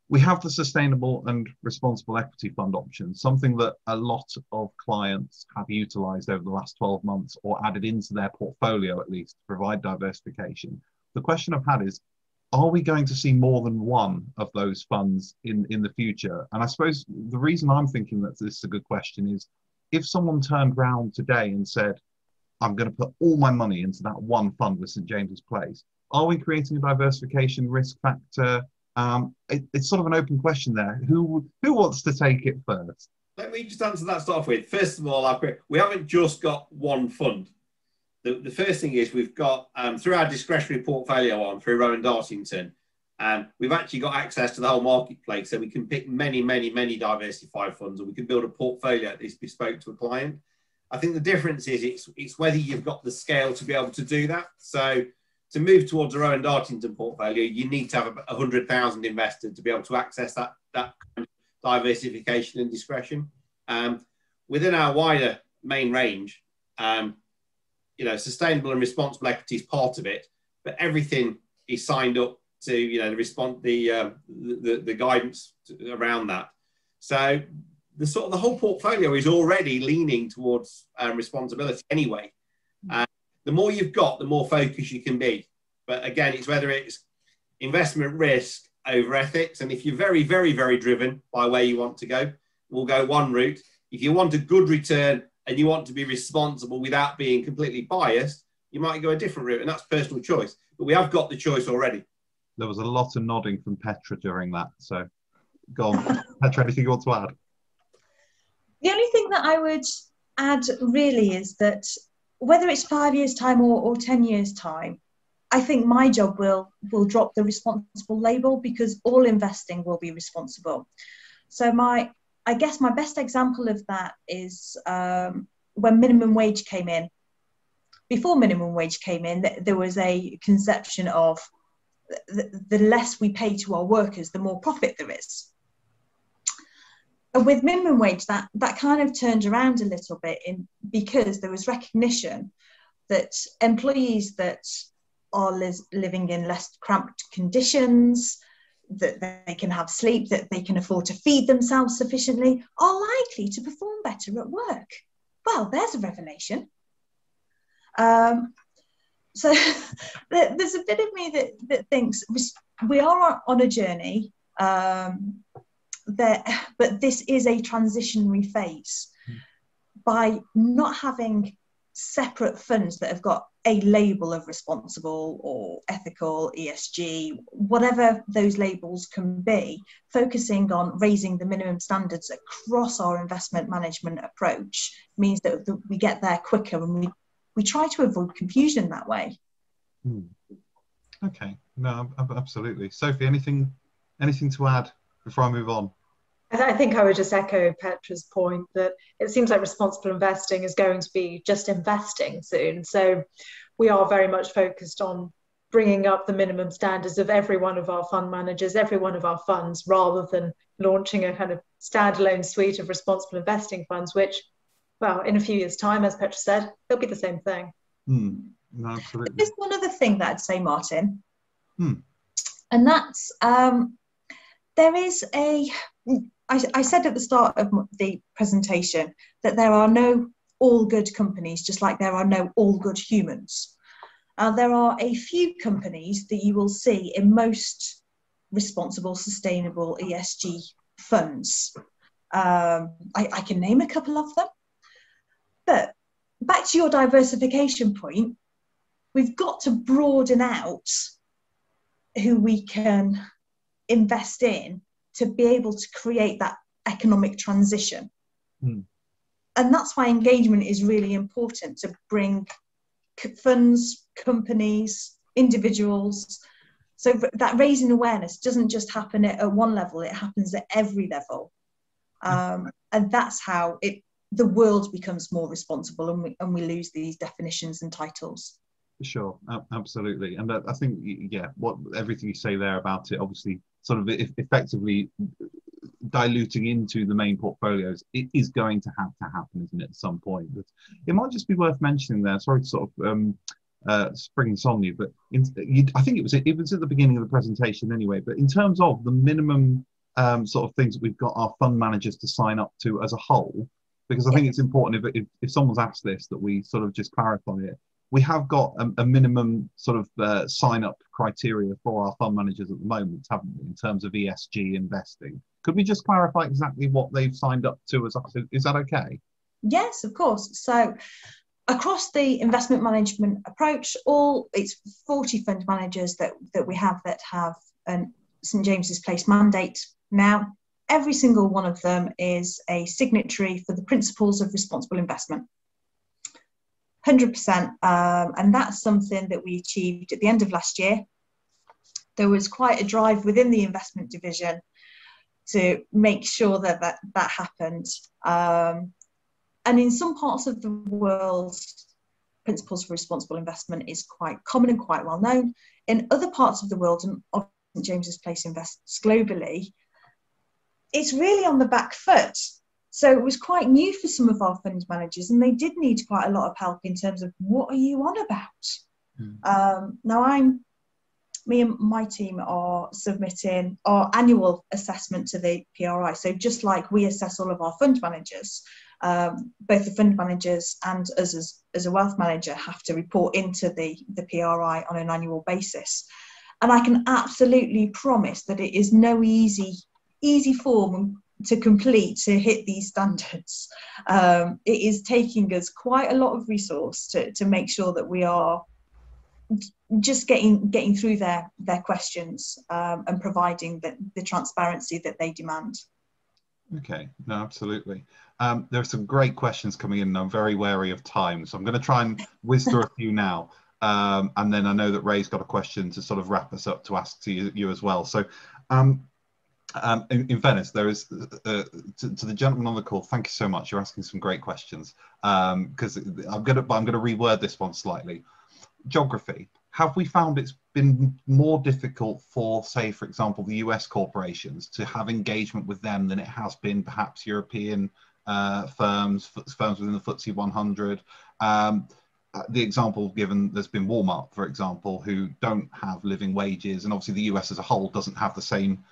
We have the sustainable and responsible equity fund option, something that a lot of clients have utilized over the last 12 months or added into their portfolio, at least, to provide diversification. The question I've had is, are we going to see more than one of those funds in the future? And I suppose the reason I'm thinking that this is a good question is, if someone turned around today and said, I'm going to put all my money into that one fund with St James's Place, are we creating a diversification risk factor? It's sort of an open question there. Who wants to take it first? Let me just answer that, start off with. First of all, we haven't just got one fund. The first thing is we've got, through our discretionary portfolio arm, through Rowan Dartington, we've actually got access to the whole marketplace, so we can pick many diversified funds, and we can build a portfolio that is bespoke to a client. I think the difference is it's whether you've got the scale to be able to do that. So to move towards a Rowan Dartington portfolio, you need to have 100,000 invested to be able to access that kind of diversification and discretion. Within our wider main range, sustainable and responsible equity is part of it, but everything is signed up to the guidance around that. So the whole portfolio is already leaning towards responsibility anyway. The more you've got, the more focused you can be. But again, it's whether it's investment risk over ethics. And if you're very, very, very driven by where you want to go, we'll go one route. If you want a good return and you want to be responsible without being completely biased, you might go a different route. And that's personal choice. But we have got the choice already. There was a lot of nodding from Petra during that. So go on. Petra, anything you want to add? The only thing that I would add really is that whether it's 5 years' time or 10 years' time, I think my job will drop the responsible label, because all investing will be responsible. So I guess my best example of that is when minimum wage came in. Before minimum wage came in, there was a conception of the less we pay to our workers, the more profit there is. And with minimum wage, that kind of turned around a little bit because there was recognition that employees that are living in less cramped conditions, that they can have sleep, that they can afford to feed themselves sufficiently, are likely to perform better at work. Well, there's a revelation. So there's a bit of me that thinks we are on a journey, but this is a transitionary phase. By not having separate funds that have got a label of responsible or ethical, ESG, whatever those labels can be, focusing on raising the minimum standards across our investment management approach means that we get there quicker, and we try to avoid confusion that way. Okay, no, absolutely. Sophie, anything to add before I move on? I think I would just echo Petra's point that it seems like responsible investing is going to be just investing soon. So we are very much focused on bringing up the minimum standards of every one of our fund managers, every one of our funds, rather than launching a kind of standalone suite of responsible investing funds, which, well, in a few years' time, as Petra said, they'll be the same thing. No, absolutely. There's one other thing that I'd say, Martin, and that's there is I said at the start of the presentation that there are no all good companies, just like there are no all good humans. There are a few companies that you will see in most responsible, sustainable ESG funds. I can name a couple of them. But back to your diversification point, we've got to broaden out who we can invest in to be able to create that economic transition. And that's why engagement is really important, to bring funds, companies, individuals. So that raising awareness doesn't just happen at one level, it happens at every level. And that's how the world becomes more responsible, and we lose these definitions and titles. Sure, absolutely. And I think, yeah, everything you say there about it, obviously sort of effectively diluting into the main portfolios, it is going to happen, isn't it, at some point? But it might just be worth mentioning there, sorry to sort of spring this on you, but I think it was at the beginning of the presentation anyway, but in terms of the minimum sort of things that we've got our fund managers to sign up to as a whole, because I think it's important if someone's asked this, that we sort of just clarify it. We have got a minimum sort of sign-up criteria for our fund managers at the moment, haven't we, in terms of ESG investing? Could we just clarify exactly what they've signed up to? Is that okay? Yes, of course. So across the investment management approach, it's 40 fund managers that we have that have a St James's Place mandate now. Every single one of them is a signatory for the principles of responsible investment. 100%, and that's something that we achieved at the end of last year. There was quite a drive within the investment division to make sure that happened. And in some parts of the world, principles for responsible investment is quite common and quite well known. In other parts of the world, and St James's Place invests globally, it's really on the back foot. So it was quite new for some of our fund managers, and they did need quite a lot of help in terms of, what are you on about? Now me and my team are submitting our annual assessment to the PRI. So just like we assess all of our fund managers, both the fund managers and us as a wealth manager have to report into the PRI on an annual basis. And I can absolutely promise that it is no easy form to complete, to hit these standards. It is taking us quite a lot of resource to make sure that we are just getting through their questions and providing the transparency that they demand. Okay, no, absolutely. There are some great questions coming in, and I'm very wary of time, so I'm going to try and whiz through a few now. And then I know that Ray's got a question to sort of wrap us up to ask to you as well. So in fairness, there is to the gentleman on the call, thank you so much. You're asking some great questions, because I'm going to reword this one slightly. Geography. Have we found it's been more difficult for, say, for example, the US corporations to have engagement with them than it has been perhaps European firms within the FTSE 100? The example given, there's been Walmart, for example, who don't have living wages, and obviously the US as a whole doesn't have the same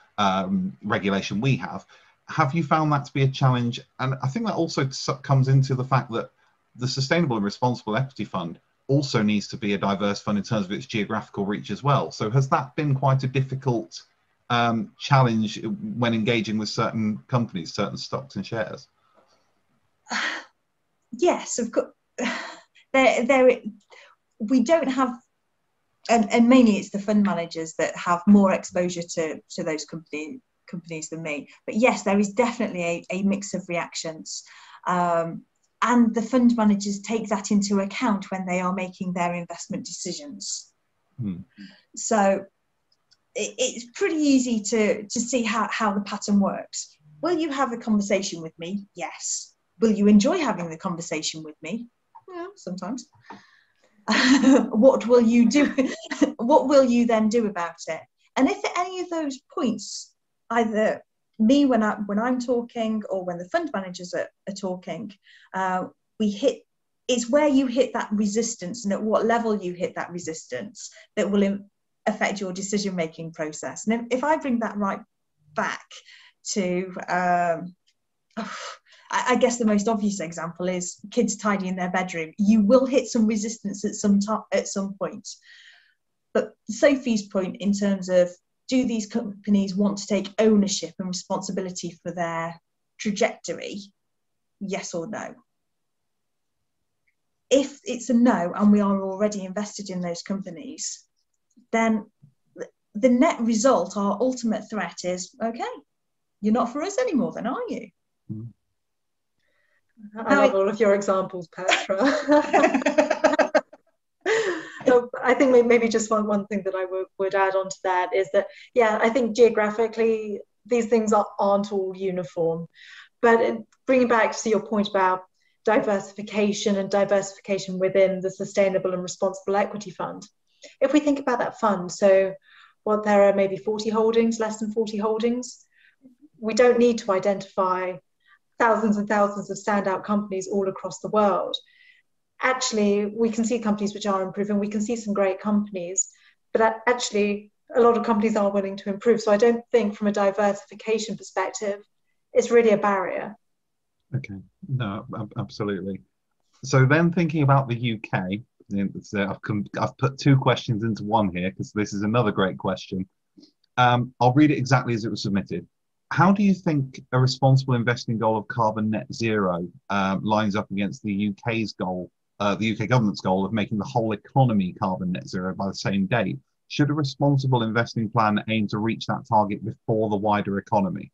regulation we have. Have you found that to be a challenge? And I think that also comes into the fact that the Sustainable and Responsible Equity Fund also needs to be a diverse fund in terms of its geographical reach as well. So has that been quite a difficult challenge when engaging with certain companies, certain stocks and shares? Yes, of course. We don't have, and mainly it's the fund managers that have more exposure to those companies than me. But yes, there is definitely a mix of reactions. And the fund managers take that into account when they are making their investment decisions. So it's pretty easy to see how the pattern works. Will you have a conversation with me? Yes. Will you enjoy having the conversation with me? Yeah, sometimes. What will you do? What will you then do about it? And if at any of those points, either me when I'm talking or when the fund managers are talking, it's where you hit that resistance and at what level you hit that resistance that will affect your decision-making process. And if I bring that right back to, I guess the most obvious example is kids tidying their bedroom. You will hit some resistance at some point. But Sophie's point in terms of, do these companies want to take ownership and responsibility for their trajectory? Yes or no? If it's a no, and we are already invested in those companies, then the net result, our ultimate threat is, okay, you're not for us anymore then, are you? I love all of your examples, Petra. I think maybe just one thing that I would add on to that is that, yeah, I think geographically these things aren't all uniform. But bringing back to your point about diversification and diversification within the Sustainable and Responsible Equity Fund, if we think about that fund, so there are maybe 40 holdings, less than 40 holdings, we don't need to identify thousands and thousands of standout companies all across the world. Actually, we can see companies which are improving. We can see some great companies, but actually a lot of companies are willing to improve. So I don't think from a diversification perspective, it's really a barrier. Okay, no, absolutely. So then thinking about the UK, I've put two questions into one here because this is another great question. I'll read it exactly as it was submitted. How do you think a responsible investing goal of carbon net zero lines up against the UK's goal, the UK government's goal of making the whole economy carbon net zero by the same date? Should a responsible investing plan aim to reach that target before the wider economy?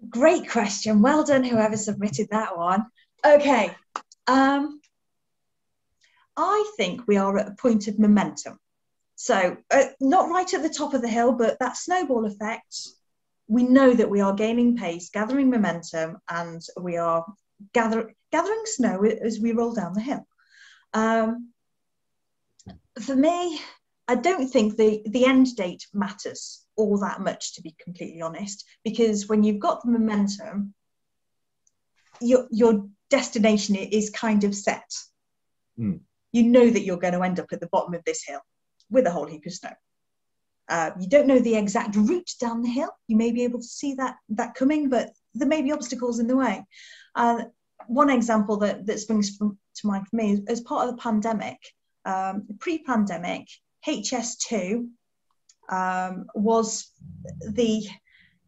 Great question. Well done, whoever submitted that one. Okay. I think we are at a point of momentum. So not right at the top of the hill, but that snowball effect, we know that we are gaining pace, gathering momentum, and we are gathering snow as we roll down the hill. For me, I don't think the end date matters all that much, to be completely honest, because when you've got the momentum, your destination is kind of set. You know that you're going to end up at the bottom of this hill with a whole heap of snow. You don't know the exact route down the hill. You may be able to see that coming, but there may be obstacles in the way. One example that springs to mind for me is as part of the pandemic, pre-pandemic, HS2 was the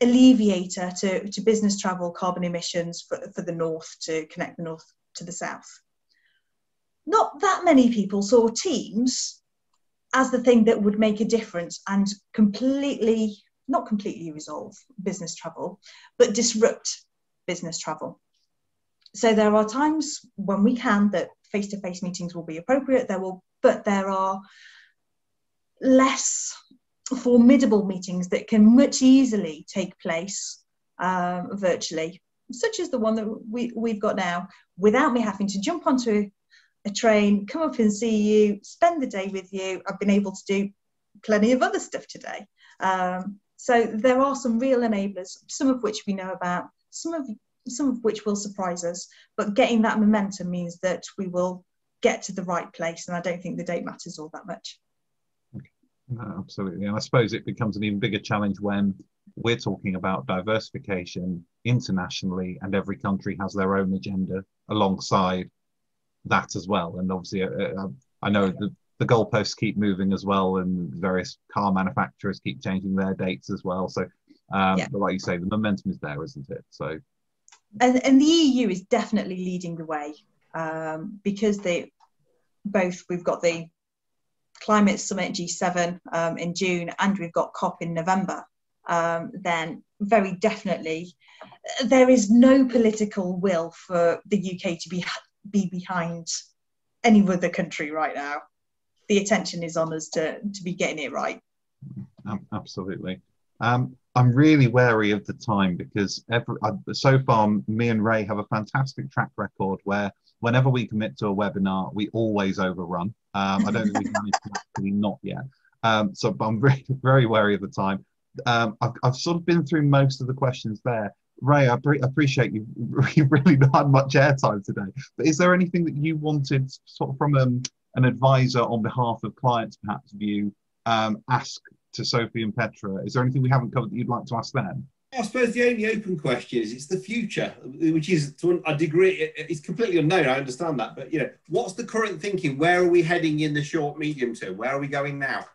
alleviator to business travel carbon emissions for the north, to connect the north to the south. Not that many people saw Teams as the thing that would make a difference and not completely resolve business travel, but disrupt business travel. So there are times when we can that face-to-face meetings will be appropriate, but there are less formidable meetings that can much easily take place virtually, such as the one that we've got now, without me having to jump onto a train, come up and see you, spend the day with you. I've been able to do plenty of other stuff today. So there are some real enablers, some of which we know about, some of which will surprise us, but getting that momentum means that we will get to the right place, and I don't think the date matters all that much. No, absolutely. And I suppose it becomes an even bigger challenge when we're talking about diversification internationally and every country has their own agenda alongside that as well. And obviously I know the goalposts keep moving as well, and various car manufacturers keep changing their dates as well. So but like you say, the momentum is there, isn't it? So and the EU is definitely leading the way, because we've got the Climate Summit G7 in June, and we've got COP in November. Then very definitely there is no political will for the UK to be behind any other country right now. The attention is on us to be getting it right. Absolutely. I'm really wary of the time because so far me and Ray have a fantastic track record where whenever we commit to a webinar, we always overrun. I don't think we've managed to actually not yet. So I'm very, very wary of the time. I've sort of been through most of the questions there. Ray, I appreciate you. You've really not had much airtime today. But is there anything that you wanted, sort of from an advisor on behalf of clients, perhaps view, ask to Sophie and Petra? Is there anything we haven't covered that you'd like to ask them? I suppose the only open question is it's the future, which is to a degree, it's completely unknown. I understand that, but what's the current thinking? Where are we heading in the short, medium term? Where are we going now?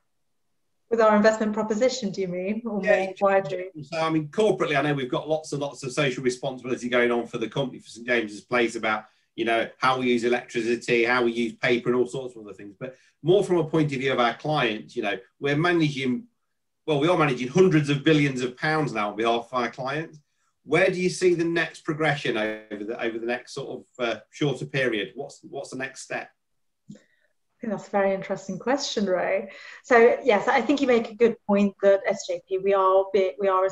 With our investment proposition, do you mean? Or more widely? So, I mean, corporately, I know we've got lots and lots of social responsibility going on for the company, for St James's Place, about, how we use electricity, how we use paper and all sorts of other things. But more from a point of view of our clients, we are managing hundreds of billions of pounds now on behalf of our clients. Where do you see the next progression over the next sort of shorter period? What's the next step? I think that's a very interesting question, Ray. So yes, I think you make a good point that SJP, we are a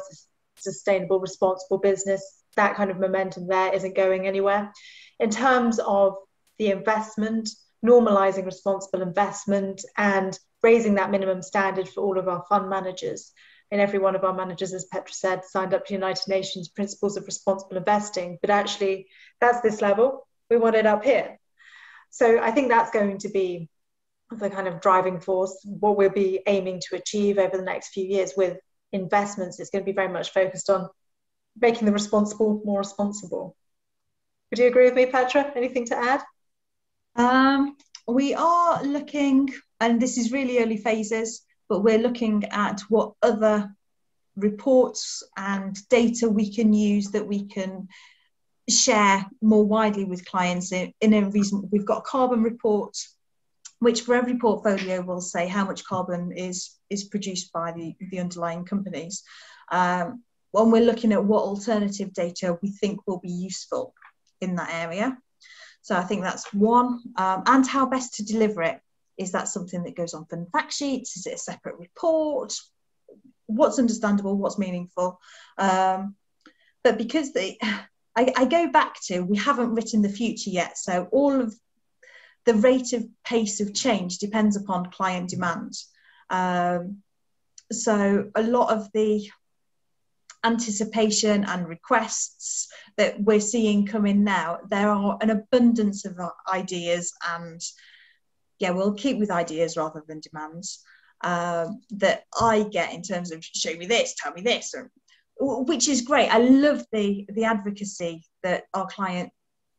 sustainable, responsible business. That kind of momentum there isn't going anywhere. In terms of the investment, normalising responsible investment and raising that minimum standard for all of our fund managers. And every one of our managers, as Petra said, signed up to United Nations Principles of Responsible Investing, but actually that's this level. We want it up here. So I think that's going to be the kind of driving force, what we'll be aiming to achieve over the next few years with investments. It's going to be very much focused on making the responsible more responsible. Would you agree with me, Petra? Anything to add? We are looking, and this is really early phases, but we're looking at what other reports and data we can use that we can share more widely with clients in a reason. We've got a carbon report, which for every portfolio will say how much carbon is produced by the underlying companies. When we're looking at what alternative data we think will be useful in that area. So I think that's one, and how best to deliver it. Is that something that goes on for fact sheets? Is it a separate report? What's understandable, what's meaningful? But because I go back to, we haven't written the future yet. So all of the rate of pace of change depends upon client demand. So a lot of the anticipation and requests that we're seeing come in now, there are an abundance of ideas, and we'll keep with ideas rather than demands that I get in terms of show me this, tell me this, which is great. I love the advocacy that our client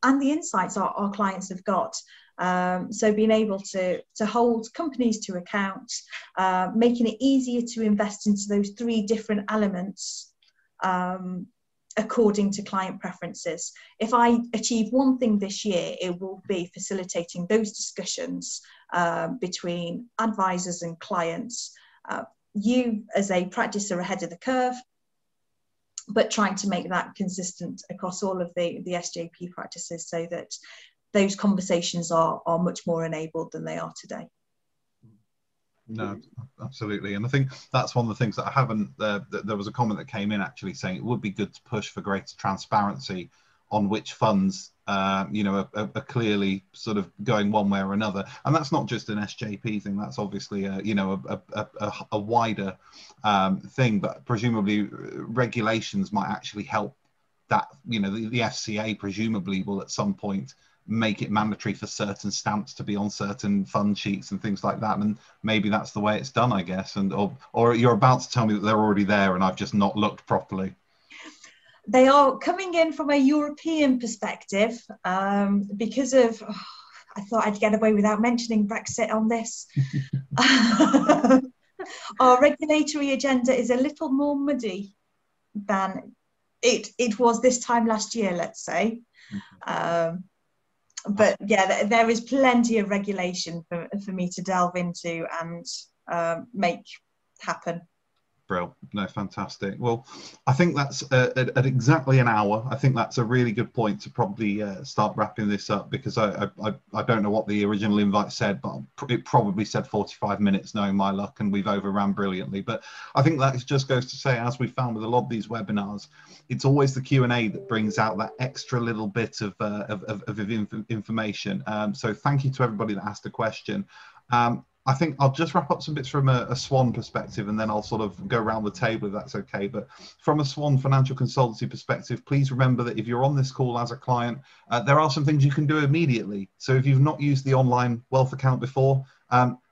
and the insights our clients have got. So being able to hold companies to account, making it easier to invest into those three different elements according to client preferences. If I achieve one thing this year, it will be facilitating those discussions between advisors and clients. You as a practice are ahead of the curve, but trying to make that consistent across all of the SJP practices so that those conversations are much more enabled than they are today. No, absolutely. And I think that's one of the things that I haven't, there was a comment that came in actually saying it would be good to push for greater transparency on which funds, are clearly sort of going one way or another. And that's not just an SJP thing, that's obviously, a wider thing, but presumably regulations might actually help that, the FCA presumably will at some point make it mandatory for certain stamps to be on certain fund sheets and things like that, and maybe that's the way it's done, I guess. And or you're about to tell me that they're already there and I've just not looked properly. They are coming in from a European perspective because of I thought I'd get away without mentioning Brexit on this. Our regulatory agenda is a little more muddy than it was this time last year, let's say. But yeah, there is plenty of regulation for me to delve into and make happen. Bro, no, fantastic. Well, I think that's at exactly an hour. I think that's a really good point to probably start wrapping this up, because I don't know what the original invite said, but it probably said 45 minutes, knowing my luck, and we've overran brilliantly. But I think that just goes to say, as we found with a lot of these webinars, it's always the Q&A that brings out that extra little bit of information. So thank you to everybody that asked a question. I think I'll just wrap up some bits from a Swan perspective, and then I'll sort of go around the table if that's okay. But from a Swan financial consultancy perspective, please remember that if you're on this call as a client, there are some things you can do immediately. So if you've not used the online wealth account before,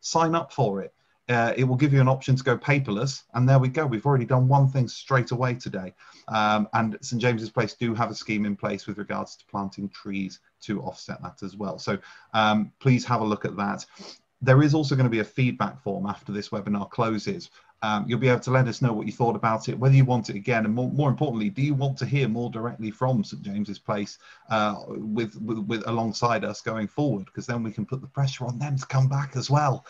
sign up for it. It will give you an option to go paperless, and there we go. We've already done one thing straight away today. And St James's Place do have a scheme in place with regards to planting trees to offset that as well. So please have a look at that. There is also going to be a feedback form after this webinar closes. You'll be able to let us know what you thought about it, whether you want it again, and more importantly, do you want to hear more directly from St James's Place with alongside us going forward? Because then we can put the pressure on them to come back as well.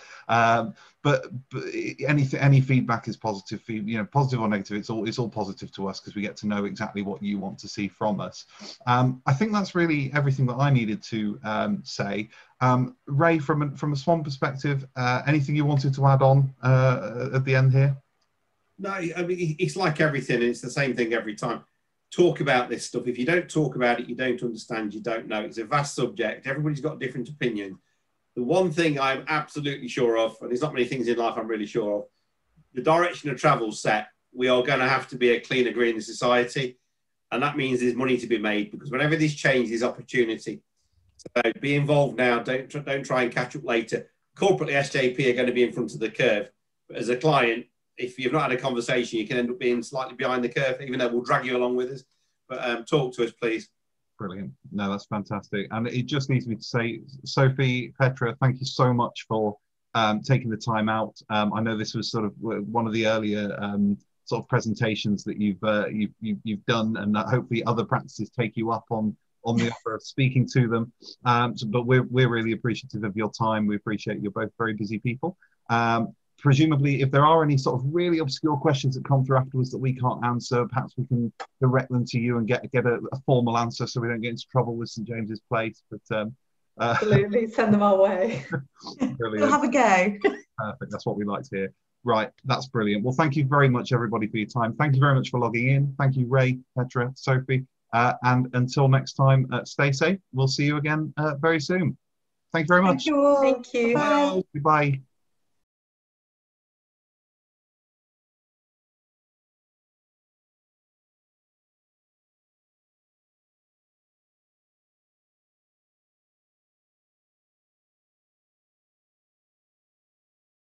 But any feedback is positive. Positive or negative, it's all positive to us, because we get to know exactly what you want to see from us. I think that's really everything that I needed to say. Ray, from a Swan perspective, anything you wanted to add on at the end here? No, I mean, it's like everything. It's the same thing every time. Talk about this stuff. If you don't talk about it, you don't understand, you don't know. It's a vast subject. Everybody's got a different opinion. The one thing I'm absolutely sure of, and there's not many things in life I'm really sure of, the direction of travel set. We are going to have to be a cleaner, greener society. And that means there's money to be made, because whenever this changes, opportunity. So be involved now. Don't try and catch up later. Corporately, SJP are going to be in front of the curve. But as a client, if you've not had a conversation, you can end up being slightly behind the curve, even though we'll drag you along with us. But talk to us, please. Brilliant. No, that's fantastic. And it just needs me to say, Sophie, Petra, thank you so much for taking the time out. I know this was sort of one of the earlier sort of presentations that you've done, and hopefully other practices take you up on the offer of speaking to them. But we're really appreciative of your time. We appreciate you're both very busy people. Presumably, if there are any sort of really obscure questions that come through afterwards that we can't answer, perhaps we can direct them to you and get a formal answer, so we don't get into trouble with St James's Place. But absolutely, send them our way. We'll have a go. Perfect. That's what we like to hear. Right, that's brilliant. Well, thank you very much, everybody, for your time. Thank you very much for logging in. Thank you, Ray, Petra, Sophie. And until next time, stay safe. We'll see you again very soon. Thank you very much. Thank you all. Thank you. Bye. Goodbye.